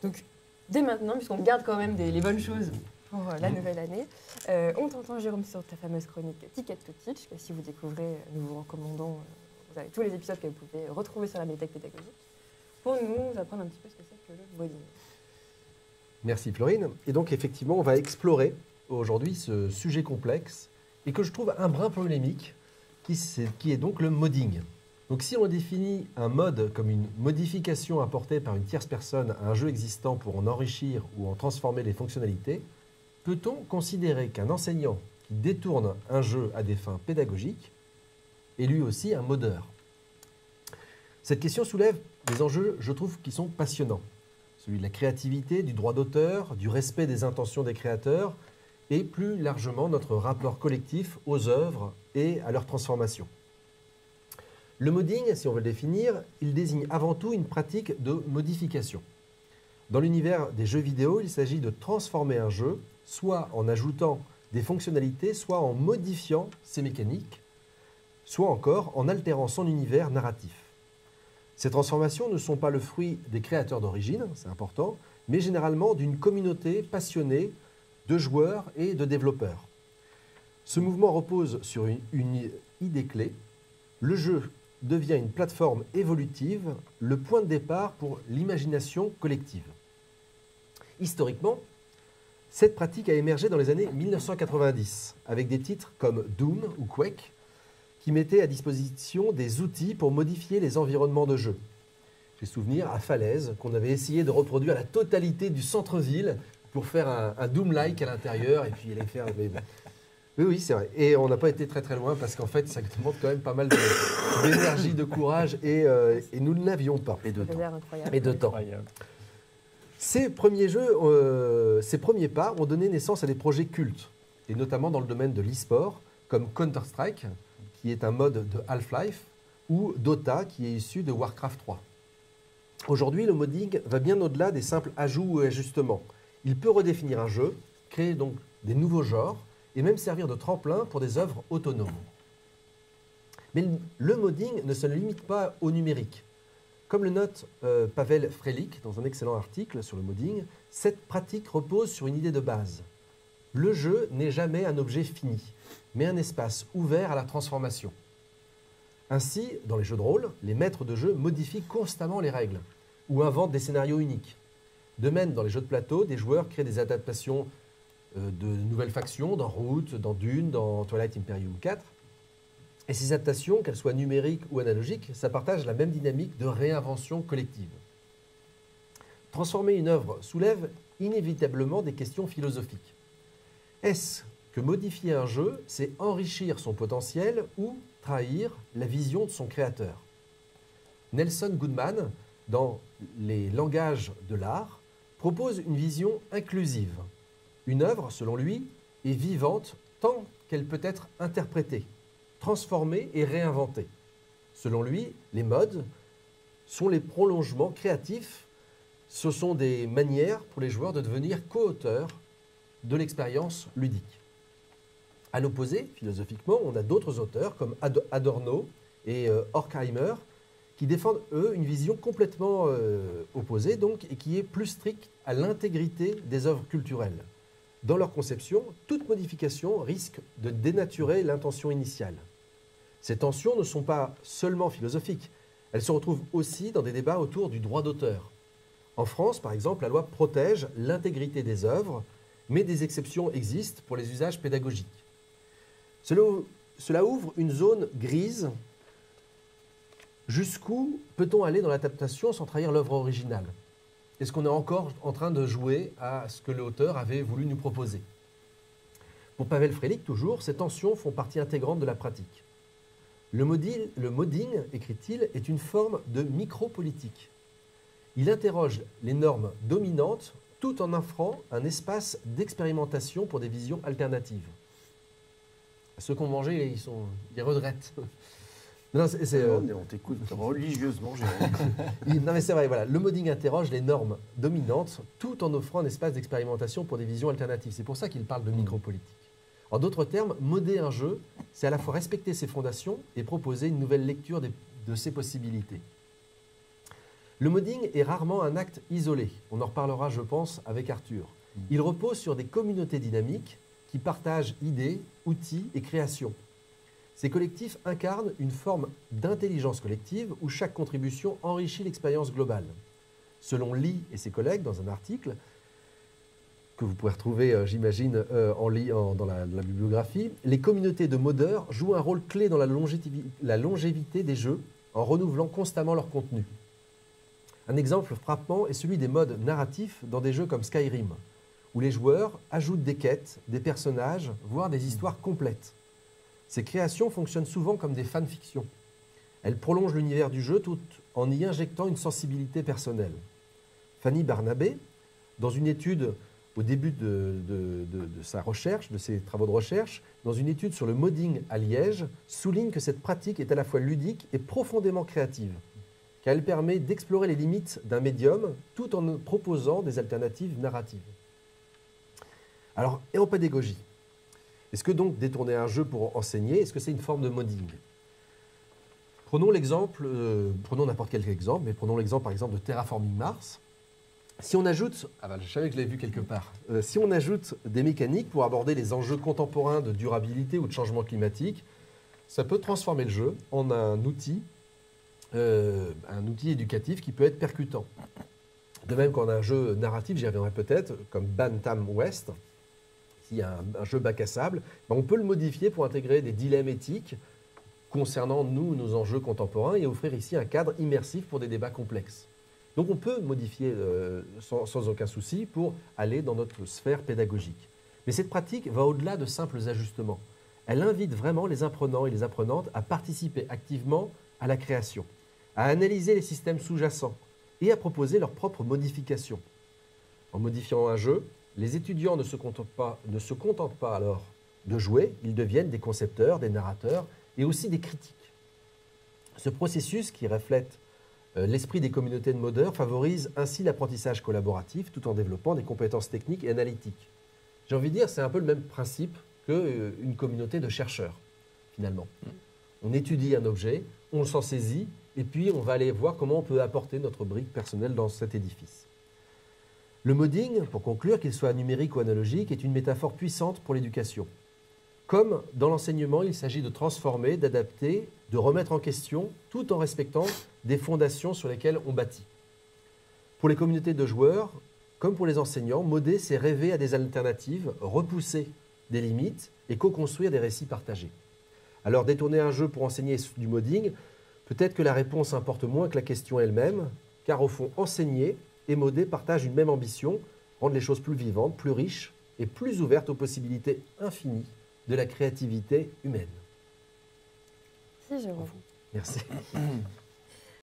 Donc, dès maintenant, puisqu'on garde quand même les bonnes choses pour la nouvelle année, on t'entend, Jérôme, sur ta fameuse chronique Ticket to Teach, que si vous découvrez, nous vous recommandons, vous avez tous les épisodes que vous pouvez retrouver sur la médiathèque pédagogique, pour nous apprendre un petit peu ce que c'est que le modding. Merci Florine. Et donc effectivement, on va explorer aujourd'hui ce sujet complexe et que je trouve un brin polémique, qui est donc le modding. Donc si on définit un mod comme une modification apportée par une tierce personne à un jeu existant pour en enrichir ou en transformer les fonctionnalités, peut-on considérer qu'un enseignant qui détourne un jeu à des fins pédagogiques est lui aussi un modeur? Cette question soulève des enjeux, je trouve, qui sont passionnants. Celui de la créativité, du droit d'auteur, du respect des intentions des créateurs et plus largement notre rapport collectif aux œuvres et à leur transformation. Le modding, si on veut le définir, il désigne avant tout une pratique de modification. Dans l'univers des jeux vidéo, il s'agit de transformer un jeu, soit en ajoutant des fonctionnalités, soit en modifiant ses mécaniques, soit encore en altérant son univers narratif. Ces transformations ne sont pas le fruit des créateurs d'origine, c'est important, mais généralement d'une communauté passionnée de joueurs et de développeurs. Ce mouvement repose sur une idée clé. Le jeu devient une plateforme évolutive, le point de départ pour l'imagination collective. Historiquement, cette pratique a émergé dans les années 1990, avec des titres comme Doom ou Quake, qui mettaient à disposition des outils pour modifier les environnements de jeu. J'ai souvenir à Falaise qu'on avait essayé de reproduire la totalité du centre-ville pour faire un Doom-like à l'intérieur et puis aller faire... Oui, c'est vrai. Et on n'a pas été très très loin parce qu'en fait, ça demande quand même pas mal d'énergie, de courage et nous ne l'avions pas. Et de temps. Et de temps. Ces premiers jeux, ces premiers pas ont donné naissance à des projets cultes, et notamment dans le domaine de l'e-sport, comme Counter-Strike, qui est un mode de Half-Life, ou Dota, qui est issu de Warcraft 3. Aujourd'hui, le modding va bien au-delà des simples ajouts ou ajustements. Il peut redéfinir un jeu, créer donc des nouveaux genres, et même servir de tremplin pour des œuvres autonomes. Mais le modding ne se limite pas au numérique. Comme le note Pavel Frelik dans un excellent article sur le modding, cette pratique repose sur une idée de base. Le jeu n'est jamais un objet fini, mais un espace ouvert à la transformation. Ainsi, dans les jeux de rôle, les maîtres de jeu modifient constamment les règles ou inventent des scénarios uniques. De même, dans les jeux de plateau, des joueurs créent des adaptations de nouvelles factions dans Root, dans Dune, dans Twilight Imperium 4. Et ces adaptations, qu'elles soient numériques ou analogiques, ça partage la même dynamique de réinvention collective. Transformer une œuvre soulève inévitablement des questions philosophiques. Est-ce que modifier un jeu, c'est enrichir son potentiel ou trahir la vision de son créateur? Nelson Goodman, dans Les langages de l'art, propose une vision inclusive. Une œuvre, selon lui, est vivante tant qu'elle peut être interprétée, transformée et réinventée. Selon lui, les mods sont les prolongements créatifs. Ce sont des manières pour les joueurs de devenir co-auteurs de l'expérience ludique. À l'opposé, philosophiquement, on a d'autres auteurs comme Adorno et Horkheimer qui défendent, eux, une vision complètement opposée donc, et qui est plus stricte à l'intégrité des œuvres culturelles. Dans leur conception, toute modification risque de dénaturer l'intention initiale. Ces tensions ne sont pas seulement philosophiques, elles se retrouvent aussi dans des débats autour du droit d'auteur. En France, par exemple, la loi protège l'intégrité des œuvres, mais des exceptions existent pour les usages pédagogiques. Cela ouvre une zone grise. Jusqu'où peut-on aller dans l'adaptation sans trahir l'œuvre originale? Est-ce qu'on est encore en train de jouer à ce que l'auteur avait voulu nous proposer? Pour Pavel Frelik, toujours, ces tensions font partie intégrante de la pratique. Le modding, écrit-il, est une forme de micro-politique. Il interroge les normes dominantes tout en offrant un espace d'expérimentation pour des visions alternatives. Ceux qui ont mangé, ils regrettent. Non, on t'écoute religieusement, Jérôme. Non mais c'est vrai, voilà. Le modding interroge les normes dominantes tout en offrant un espace d'expérimentation pour des visions alternatives. C'est pour ça qu'il parle de micro-politique. En d'autres termes, modder un jeu, c'est à la fois respecter ses fondations et proposer une nouvelle lecture de ses possibilités. Le modding est rarement un acte isolé. On en reparlera, je pense, avec Arthur. Il repose sur des communautés dynamiques qui partagent idées, outils et créations. Ces collectifs incarnent une forme d'intelligence collective où chaque contribution enrichit l'expérience globale. Selon Lee et ses collègues, dans un article que vous pouvez retrouver, j'imagine, dans la bibliographie, les communautés de modeurs jouent un rôle clé dans la longévité des jeux en renouvelant constamment leur contenu. Un exemple frappant est celui des modes narratifs dans des jeux comme Skyrim, où les joueurs ajoutent des quêtes, des personnages, voire des histoires complètes. Ces créations fonctionnent souvent comme des fanfictions. Elles prolongent l'univers du jeu tout en y injectant une sensibilité personnelle. Fanny Barnabé, dans une étude au début de sa recherche, de ses travaux de recherche, dans une étude sur le modding à Liège, souligne que cette pratique est à la fois ludique et profondément créative, car elle permet d'explorer les limites d'un médium tout en proposant des alternatives narratives. Alors, et en pédagogie, est-ce que donc détourner un jeu pour enseigner, est-ce que c'est une forme de modding? Prenons l'exemple, prenons n'importe quel exemple, mais prenons l'exemple par exemple de Terraforming Mars. Si on ajoute, je savais que je l'avais vu quelque part, si on ajoute des mécaniques pour aborder les enjeux contemporains de durabilité ou de changement climatique, ça peut transformer le jeu en un outil éducatif qui peut être percutant. De même qu'en un jeu narratif, j'y reviendrai peut-être, comme Bantam West, qui est un jeu bac à sable, on peut le modifier pour intégrer des dilemmes éthiques concernant nos enjeux contemporains et offrir ici un cadre immersif pour des débats complexes. Donc on peut modifier sans aucun souci pour aller dans notre sphère pédagogique. Mais cette pratique va au-delà de simples ajustements. Elle invite vraiment les apprenants et les apprenantes à participer activement à la création, à analyser les systèmes sous-jacents et à proposer leurs propres modifications. En modifiant un jeu, les étudiants ne se contentent pas alors de jouer, ils deviennent des concepteurs, des narrateurs et aussi des critiques. Ce processus qui reflète l'esprit des communautés de modeurs favorise ainsi l'apprentissage collaboratif tout en développant des compétences techniques et analytiques. J'ai envie de dire, c'est un peu le même principe qu'une communauté de chercheurs, finalement. On étudie un objet, on s'en saisit, et puis on va aller voir comment on peut apporter notre brique personnelle dans cet édifice. Le modding, pour conclure, qu'il soit numérique ou analogique, est une métaphore puissante pour l'éducation. Comme dans l'enseignement, il s'agit de transformer, d'adapter, de remettre en question, tout en respectant des fondations sur lesquelles on bâtit. Pour les communautés de joueurs, comme pour les enseignants, modder, c'est rêver à des alternatives, repousser des limites et co-construire des récits partagés. Alors, détourner un jeu pour enseigner du modding, peut-être que la réponse importe moins que la question elle-même, car au fond, enseigner et modder partagent une même ambition, rendre les choses plus vivantes, plus riches et plus ouvertes aux possibilités infinies de la créativité humaine. Si, Jérôme. Merci.